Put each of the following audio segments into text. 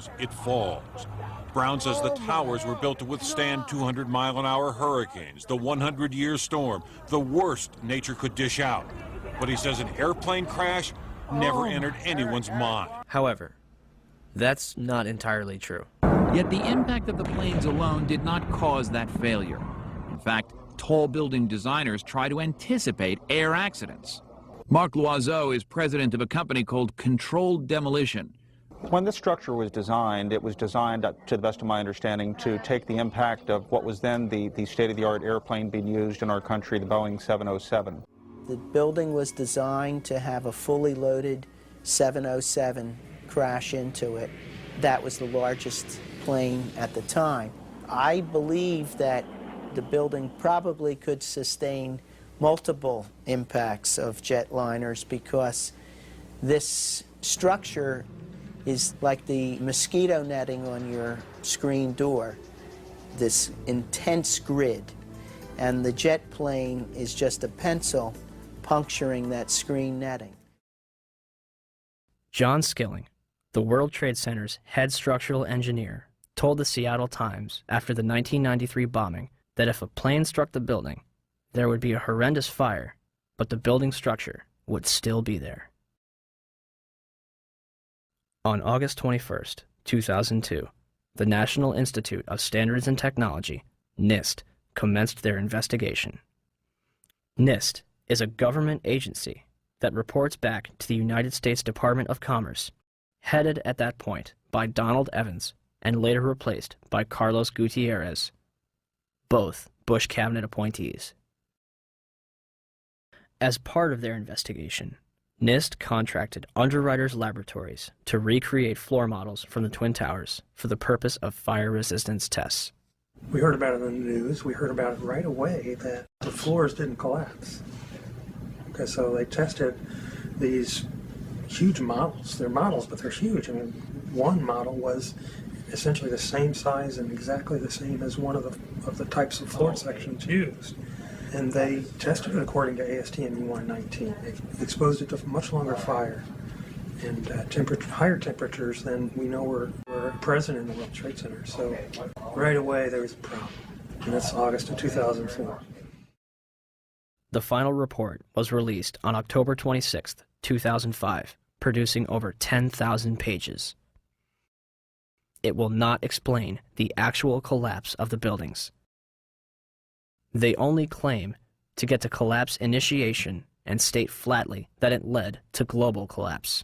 goes, it falls. Brown says the towers were built to withstand 200-mile-an-hour hurricanes, the 100-year storm, the worst nature could dish out. But he says an airplane crash never entered anyone's mind. However, that's not entirely true. Yet the impact of the planes alone did not cause that failure. In fact, tall building designers try to anticipate air accidents. Marc Loiseau is president of a company called Controlled Demolition. When this structure was designed, it was designed, to the best of my understanding, to take the impact of what was then the state-of-the-art airplane being used in our country, the Boeing 707. The building was designed to have a fully loaded 707 crash into it. That was the largest plane at the time. I believe that the building probably could sustain multiple impacts of jetliners because this structure is like the mosquito netting on your screen door, this intense grid, and the jet plane is just a pencil puncturing that screen netting. John Skilling, the World Trade Center's head structural engineer, told the Seattle Times after the 1993 bombing that if a plane struck the building, there would be a horrendous fire, but the building structure would still be there. On August 21st, 2002, the National Institute of Standards and Technology, NIST, commenced their investigation. NIST is a government agency that reports back to the United States Department of Commerce, headed at that point by Donald Evans and later replaced by Carlos Gutierrez, both Bush cabinet appointees. As part of their investigation, NIST contracted Underwriters Laboratories to recreate floor models from the Twin Towers for the purpose of fire resistance tests. We heard about it in the news. We heard about it right away that the floors didn't collapse. Okay, so they tested these huge models. They're models, but they're huge. I mean, one model was essentially the same size and exactly the same as one of the types of floor sections used. And they tested it according to ASTM E119. They exposed it to much longer fire and higher temperatures than we know were present in the World Trade Center. So right away there was a problem. And that's August of 2004. The final report was released on October 26, 2005, producing over 10,000 pages. It will not explain the actual collapse of the buildings. They only claim to get to collapse initiation and state flatly that it led to global collapse.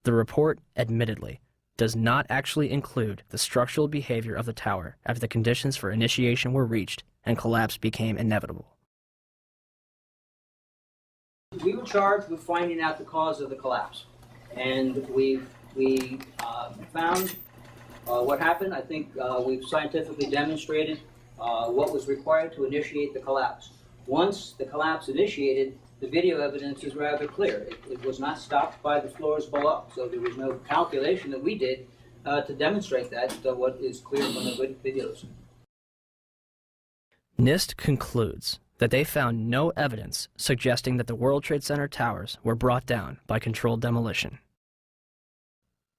The report, admittedly, does not actually include the structural behavior of the tower after the conditions for initiation were reached and collapse became inevitable. We were charged with finding out the cause of the collapse, and we found what happened. I think we've scientifically demonstrated what was required to initiate the collapse. Once the collapse initiated, the video evidence is rather clear. It was not stopped by the floors below, so there was no calculation that we did to demonstrate that, what is clear from the videos. NIST concludes that they found no evidence suggesting that the World Trade Center towers were brought down by controlled demolition.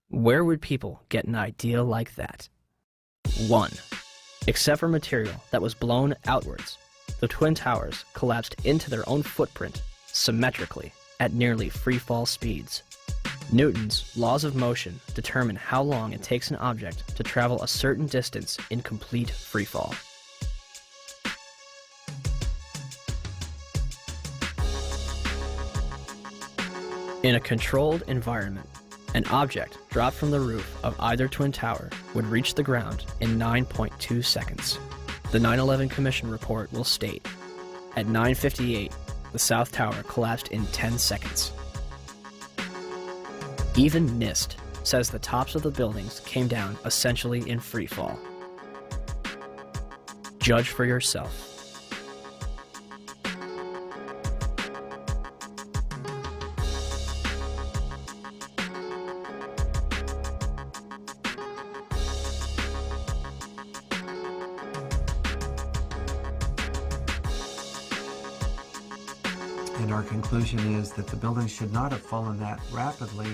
Where would people get an idea like that? 1. Except for material that was blown outwards, the Twin Towers collapsed into their own footprint symmetrically at nearly free-fall speeds. Newton's laws of motion determine how long it takes an object to travel a certain distance in complete freefall. In a controlled environment, an object dropped from the roof of either twin tower would reach the ground in 9.2 seconds. The 9/11 Commission report will state, at 9:58, the South Tower collapsed in 10 seconds. Even NIST says the tops of the buildings came down essentially in free fall. Judge for yourself. And our conclusion is that the building should not have fallen that rapidly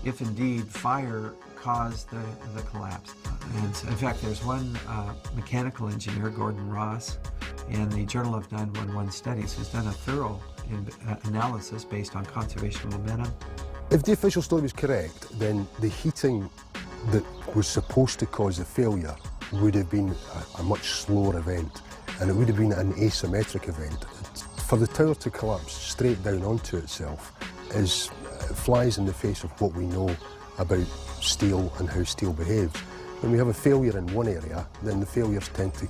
if indeed fire caused the collapse. And in fact, there's one mechanical engineer, Gordon Ross, in the Journal of 911 Studies, who's done a thorough analysis based on conservation of momentum. If the official story was correct, then the heating that was supposed to cause the failure would have been a much slower event, and it would have been an asymmetric event. For the tower to collapse straight down onto itself flies in the face of what we know about steel and how steel behaves. When we have a failure in one area, then the failures tend to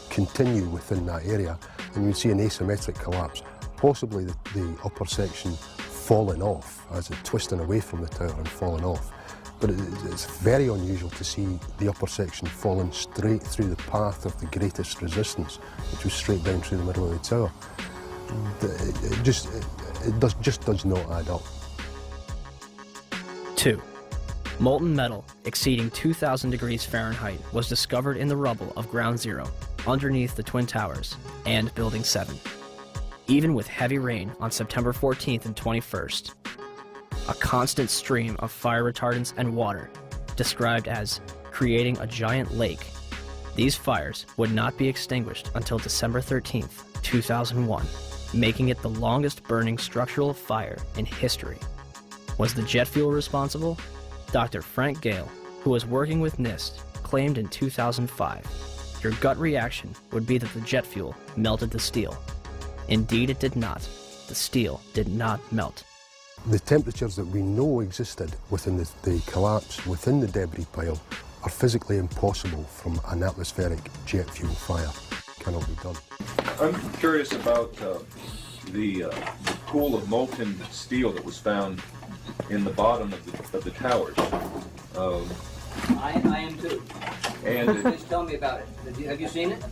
continue within that area, and we see an asymmetric collapse, possibly the upper section falling off, as it twisting away from the tower and falling off. But it's very unusual to see the upper section falling straight through the path of the greatest resistance, which was straight down through the middle of the tower. It just does not add up. 2. Molten metal exceeding 2,000 degrees Fahrenheit was discovered in the rubble of Ground Zero, underneath the Twin Towers and Building 7. Even with heavy rain on September 14th and 21st, a constant stream of fire retardants and water, described as creating a giant lake. These fires would not be extinguished until December 13th, 2001, making it the longest burning structural fire in history. Was the jet fuel responsible? Dr. Frank Gale, who was working with NIST, claimed in 2005, your gut reaction would be that the jet fuel melted the steel. Indeed, it did not. The steel did not melt. The temperatures that we know existed within the collapse, within the debris pile, are physically impossible from an atmospheric jet fuel fire. Cannot be done. I'm curious about the pool of molten steel that was found in the bottom of the towers. I am too. And Please tell me about it. Have you seen it?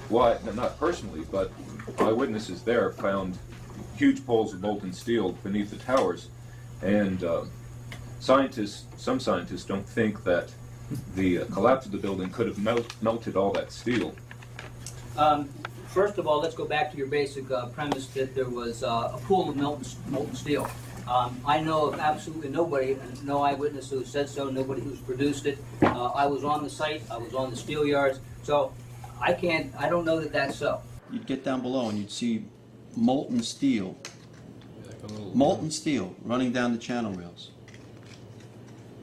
Well, not personally, but eyewitnesses there found huge pools of molten steel beneath the towers, and some scientists don't think that the collapse of the building could have melted all that steel. First of all, let's go back to your basic premise that there was a pool of molten steel. I know of absolutely nobody, no eyewitness who said so, nobody who's produced it. I was on the site, I was on the steel yards, so I don't know that that's so. You'd get down below and you'd see molten steel running down the channel rails.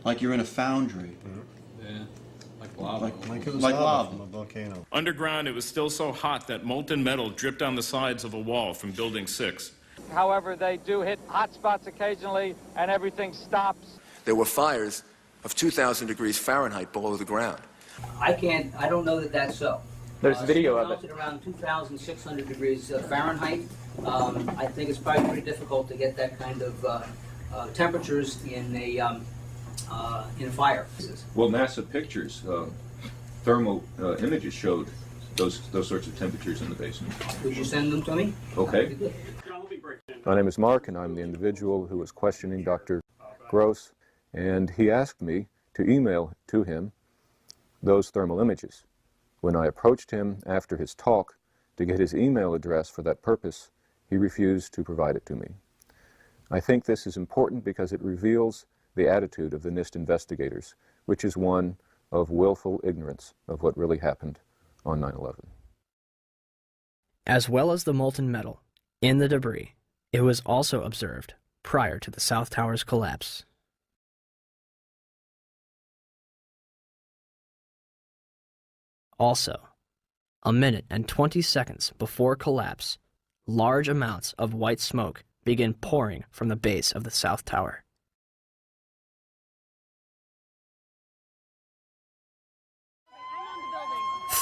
Like you're in a foundry. Yeah, like lava. Like it was lava from a volcano. Underground, it was still so hot that molten metal dripped down the sides of a wall from Building 6. However, they do hit hot spots occasionally, and everything stops. There were fires of 2,000 degrees Fahrenheit below the ground. I don't know that that's so. There's video of it. Melted around 2,600 degrees Fahrenheit. I think it's probably pretty difficult to get that kind of temperatures in a fire. Well, NASA pictures, thermal images showed those sorts of temperatures in the basement. Would you send them to me? Okay. My name is Mark, and I'm the individual who was questioning Dr. Gross, and he asked me to email to him those thermal images. When I approached him after his talk to get his email address for that purpose, he refused to provide it to me. I think this is important because it reveals the attitude of the NIST investigators, which is one of willful ignorance of what really happened on 9/11. As well as the molten metal in the debris, it was also observed prior to the South Tower's collapse. Also, a minute and 20 seconds before collapse, large amounts of white smoke begin pouring from the base of the South Tower.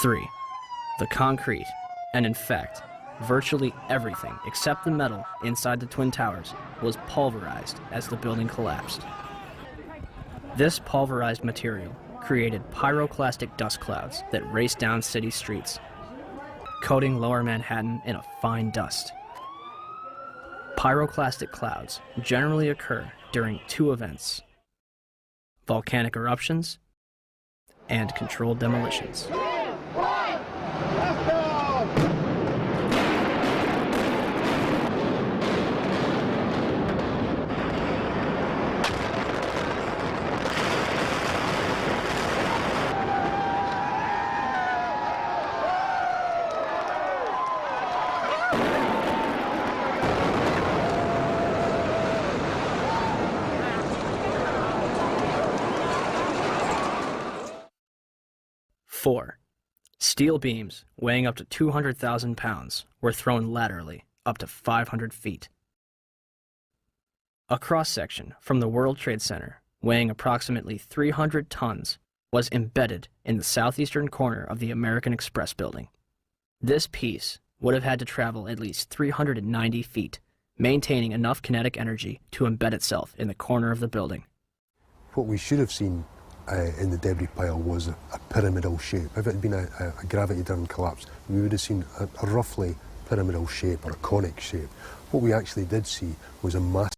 Three, the concrete, and in fact, virtually everything except the metal inside the Twin Towers was pulverized as the building collapsed. This pulverized material created pyroclastic dust clouds that raced down city streets, coating lower Manhattan in a fine dust. Pyroclastic clouds generally occur during two events: volcanic eruptions and controlled demolitions. 4. Steel beams weighing up to 200,000 pounds were thrown laterally up to 500 feet. A cross-section from the World Trade Center weighing approximately 300 tons was embedded in the southeastern corner of the American Express building. This piece would have had to travel at least 390 feet, maintaining enough kinetic energy to embed itself in the corner of the building. What we should have seen in the debris pile was a pyramidal shape. If it had been a gravity-driven collapse, we would have seen a roughly pyramidal shape or a conic shape. What we actually did see was a massive